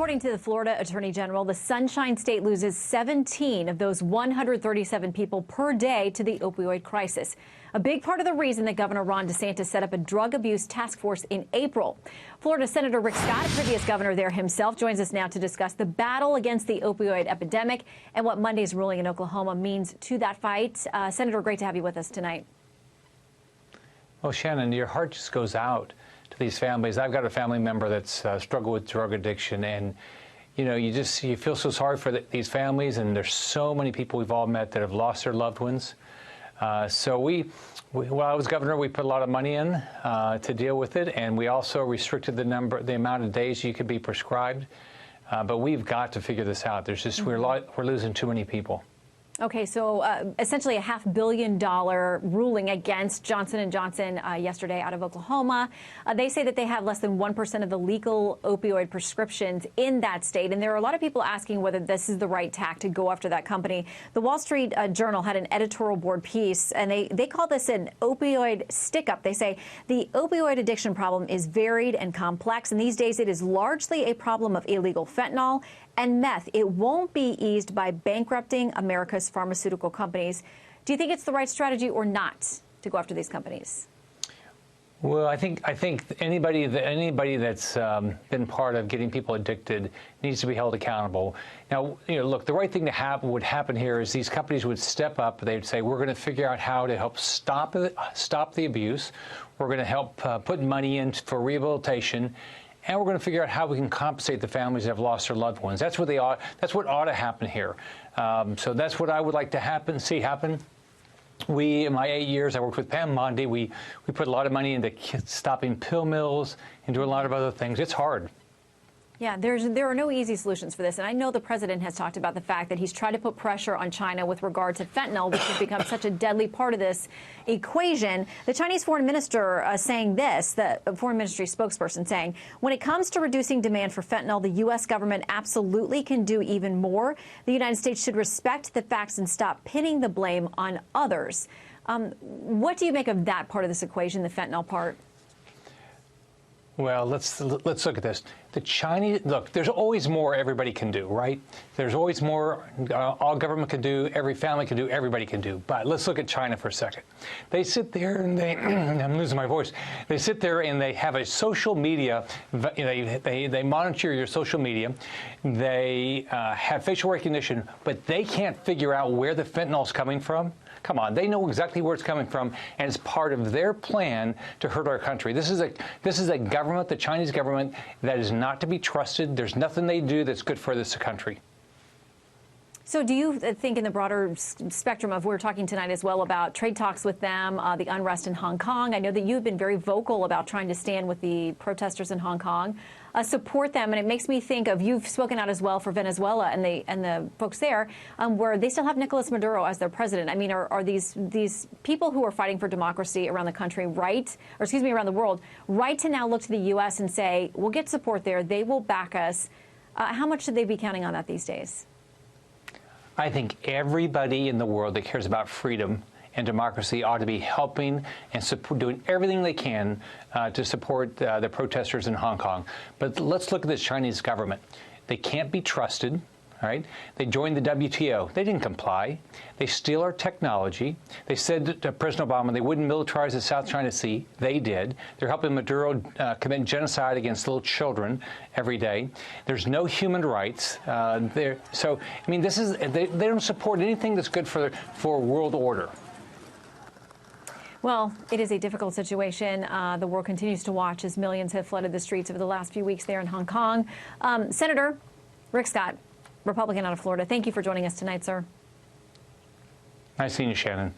According to the Florida Attorney General, the Sunshine State loses 17 of those 137 people per day to the opioid crisis. A big part of the reason that Governor Ron DeSantis set up a drug abuse task force in April. Florida Senator Rick Scott, a previous governor there himself, joins us now to discuss the battle against the opioid epidemic and what Monday's ruling in Oklahoma means to that fight. Senator, great to have you with us tonight. Well, Shannon, your heart just goes out to these families. I've got a family member that's struggled with drug addiction, and you feel so sorry for these families. And there's so many people we've all met that have lost their loved ones. So while I was governor, we put a lot of money in to deal with it, and we also restricted the amount of days you could be prescribed. But we've got to figure this out. There's just we're losing too many people. Okay, so essentially a $500 million ruling against Johnson & Johnson yesterday out of Oklahoma. They say that they have less than 1% of the legal opioid prescriptions in that state. And there are a lot of people asking whether this is the right tack to go after that company. The Wall Street Journal had an editorial board piece, and they call this an opioid stick-up. They say the opioid addiction problem is varied and complex, and these days it is largely a problem of illegal fentanyl and meth. It won't be eased by bankrupting America's pharmaceutical companies. Do you think it's the right strategy or not to go after these companies? Well, I think anybody that's been part of getting people addicted needs to be held accountable. Now, look, the right thing would happen here is these companies would step up. They'd say, we're going to figure out how to help stop the abuse. We're going to help put money in for rehabilitation. And we're going to figure out how we can compensate the families that have lost their loved ones. That's what ought to happen here. So that's what I would like to see happen. In my 8 years, I worked with Pam Mondi. We put a lot of money into stopping pill mills and doing a lot of other things. It's hard. Yeah, there are no easy solutions for this. And I know the president has talked about the fact that he's tried to put pressure on China with regard to fentanyl, which has become such a deadly part of this equation. The Chinese foreign minister saying this, the foreign ministry spokesperson saying, when it comes to reducing demand for fentanyl, the U.S. government absolutely can do even more. The United States should respect the facts and stop pinning the blame on others. What do you make of that part of this equation, the fentanyl part? Well, let's look at this. The Chinese, look, there's always more everybody can do, right? There's always more all government can do, every family can do, everybody can do. But let's look at China for a second. They sit there and I'm losing my voice. They sit there and they have a social media, they monitor your social media. They have facial recognition, but they can't figure out where the fentanyl is coming from. Come on, they know exactly where it's coming from, and it's part of their plan to hurt our country. This is a government, the Chinese government, that is not to be trusted. There's nothing they do that's good for this country. So do you think in the broader spectrum of, we're talking tonight as well about trade talks with them, the unrest in Hong Kong. I know that you've been very vocal about trying to stand with the protesters in Hong Kong, support them. And it makes me think of, you've spoken out as well for Venezuela and the folks there, where they still have Nicolas Maduro as their president. I mean, are these people who are fighting for democracy around the country around the world, right to now look to the U.S. and say, we'll get support there, they will back us? How much should they be counting on that these days? I think everybody in the world that cares about freedom and democracy ought to be helping and doing everything they can to support the protesters in Hong Kong. But let's look at the Chinese government. They can't be trusted. Right? They joined the WTO. They didn't comply. They steal our technology. They said to President Obama they wouldn't militarize the South China Sea. They did. They're helping Maduro commit genocide against little children every day. There's no human rights. So, I mean, they don't support anything that's good for world order. Well, it is a difficult situation. The world continues to watch as millions have flooded the streets over the last few weeks there in Hong Kong. Senator Rick Scott, Republican out of Florida, thank you for joining us tonight, sir. Nice seeing you, Shannon.